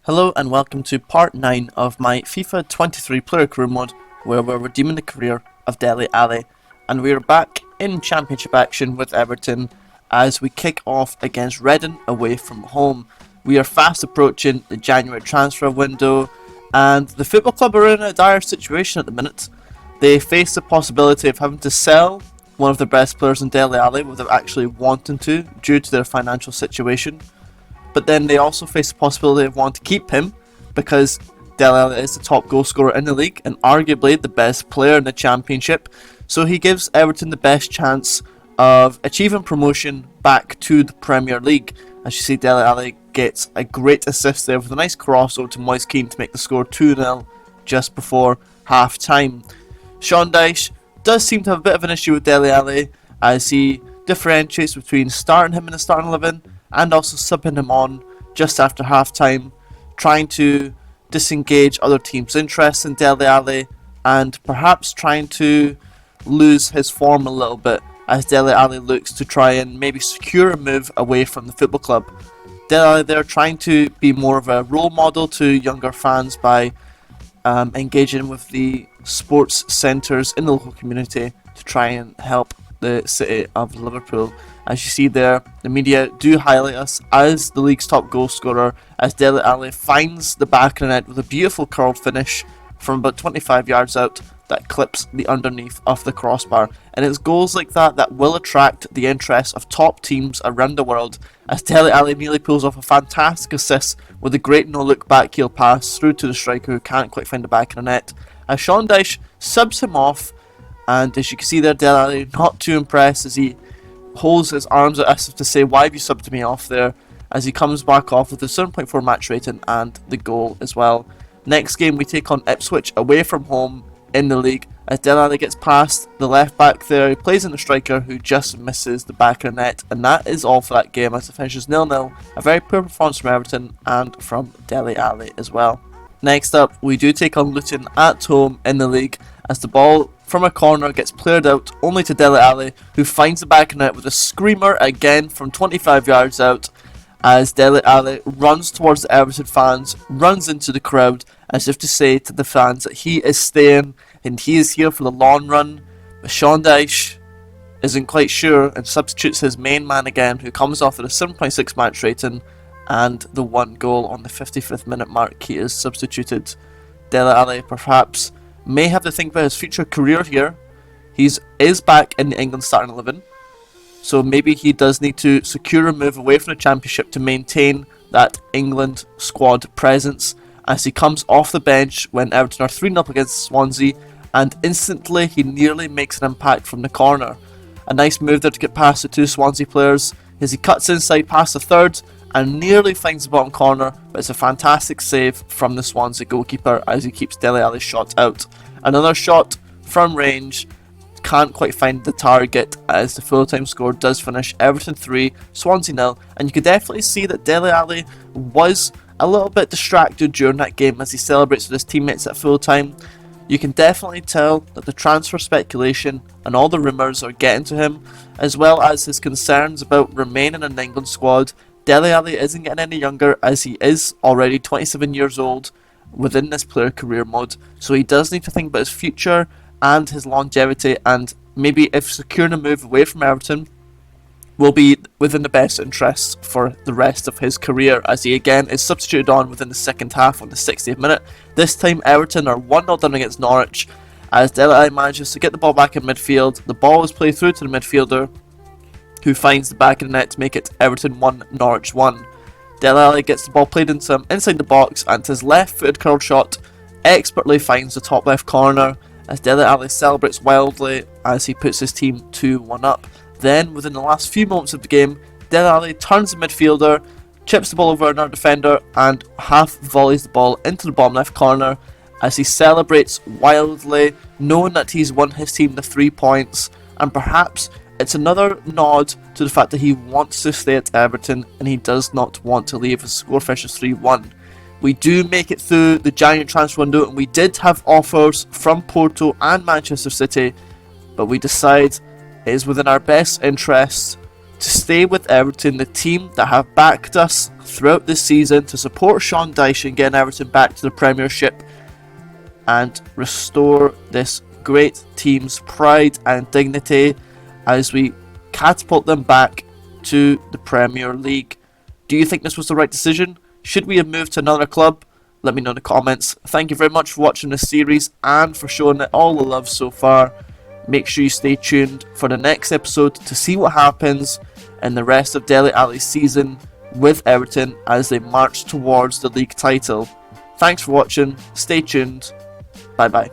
Hello and welcome to part 9 of my FIFA 23 player career mode where we're redeeming the career of Dele Alli, and we are back in championship action with Everton as we kick off against Reading away from home. We are fast approaching the January transfer window and the football club are in a dire situation at the minute. They face the possibility of having to sell one of their best players in Dele Alli without actually wanting to due to their financial situation. But then they also face the possibility of wanting to keep him because Dele Alli is the top goal scorer in the league and arguably the best player in the championship. So he gives Everton the best chance of achieving promotion back to the Premier League. As you see, Dele Alli gets a great assist there with a nice cross over to Moise Kean to make the score 2-0 just before half time. Sean Dyche does seem to have a bit of an issue with Dele Alli as he differentiates between starting him in the starting 11 and also subbing him on just after half time, trying to disengage other teams' interest in Dele Alli and perhaps trying to lose his form a little bit as Dele Alli looks to try and maybe secure a move away from the football club. Dele Alli there trying to be more of a role model to younger fans by engaging with the sports centres in the local community to try and help the city of Liverpool. As you see there, the media do highlight us as the league's top goal scorer as Dele Alli finds the back of the net with a beautiful curled finish from about 25 yards out that clips the underneath of the crossbar. And it's goals like that that will attract the interest of top teams around the world as Dele Alli nearly pulls off a fantastic assist with a great no-look back heel pass through to the striker who can't quite find the back of the net. As Sean Dyche subs him off, and as you can see there, Dele Alli not too impressed as he holds his arms out as if to say, why have you subbed me off there, as he comes back off with a 7.4 match rating and the goal as well. Next game we take on Ipswich away from home in the league as Dele Alli gets past the left back there. He plays in the striker who just misses the back of the net, and that is all for that game as it finishes 0-0. A very poor performance from Everton and from Dele Alli as well. Next up we do take on Luton at home in the league as the ball from a corner gets cleared out only to Dele Alli, who finds the back of the net with a screamer again from 25 yards out as Dele Alli runs towards the Everton fans, runs into the crowd as if to say to the fans that he is staying and he is here for the long run. But Sean Dyche isn't quite sure and substitutes his main man again, who comes off at a 7.6 match rating and the one goal on the 55th minute mark. He is substituted. Dele Alli perhaps may have to think about his future career here. He is back in the England starting 11, so maybe he does need to secure a move away from the championship to maintain that England squad presence as he comes off the bench when Everton are 3-0 up against Swansea, and instantly he nearly makes an impact from the corner. A nice move there to get past the two Swansea players as he cuts inside past the third and nearly finds the bottom corner, but it's a fantastic save from the Swansea goalkeeper as he keeps Dele Alli's shot out. Another shot from range, can't quite find the target as the full-time score does finish Everton 3, Swansea 0, and you can definitely see that Dele Alli was a little bit distracted during that game as he celebrates with his teammates at full-time. You can definitely tell that the transfer speculation and all the rumours are getting to him, as well as his concerns about remaining in the England squad. Dele Alli isn't getting any younger as he is already 27 years old within this player career mode, so he does need to think about his future and his longevity, and maybe if securing a move away from Everton will be within the best interests for the rest of his career, as he again is substituted on within the second half on the 60th minute. This time Everton are 1-0 down against Norwich as Dele Alli manages to get the ball back in midfield. The ball is played through to the midfielder who finds the back of the net to make it Everton 1, Norwich 1. Dele Alli gets the ball played into him inside the box, and his left-footed curled shot expertly finds the top left corner as Dele Alli celebrates wildly as he puts his team 2-1 up. Then, within the last few moments of the game, Dele Alli turns the midfielder, chips the ball over another defender, and half volleys the ball into the bottom left corner as he celebrates wildly, knowing that he's won his team the 3 points, and perhaps it's another nod to the fact that he wants to stay at Everton and he does not want to leave. His score finishes 3-1. We do make it through the January transfer window and we did have offers from Porto and Manchester City, but we decide it is within our best interest to stay with Everton, the team that have backed us throughout this season, to support Sean Dyche and getting Everton back to the Premiership and restore this great team's pride and dignity as we catapult them back to the Premier League. Do you think this was the right decision? Should we have moved to another club? Let me know in the comments. Thank you very much for watching this series and for showing it all the love so far. Make sure you stay tuned for the next episode to see what happens in the rest of Dele Alli's season with Everton as they march towards the league title. Thanks for watching. Stay tuned. Bye bye.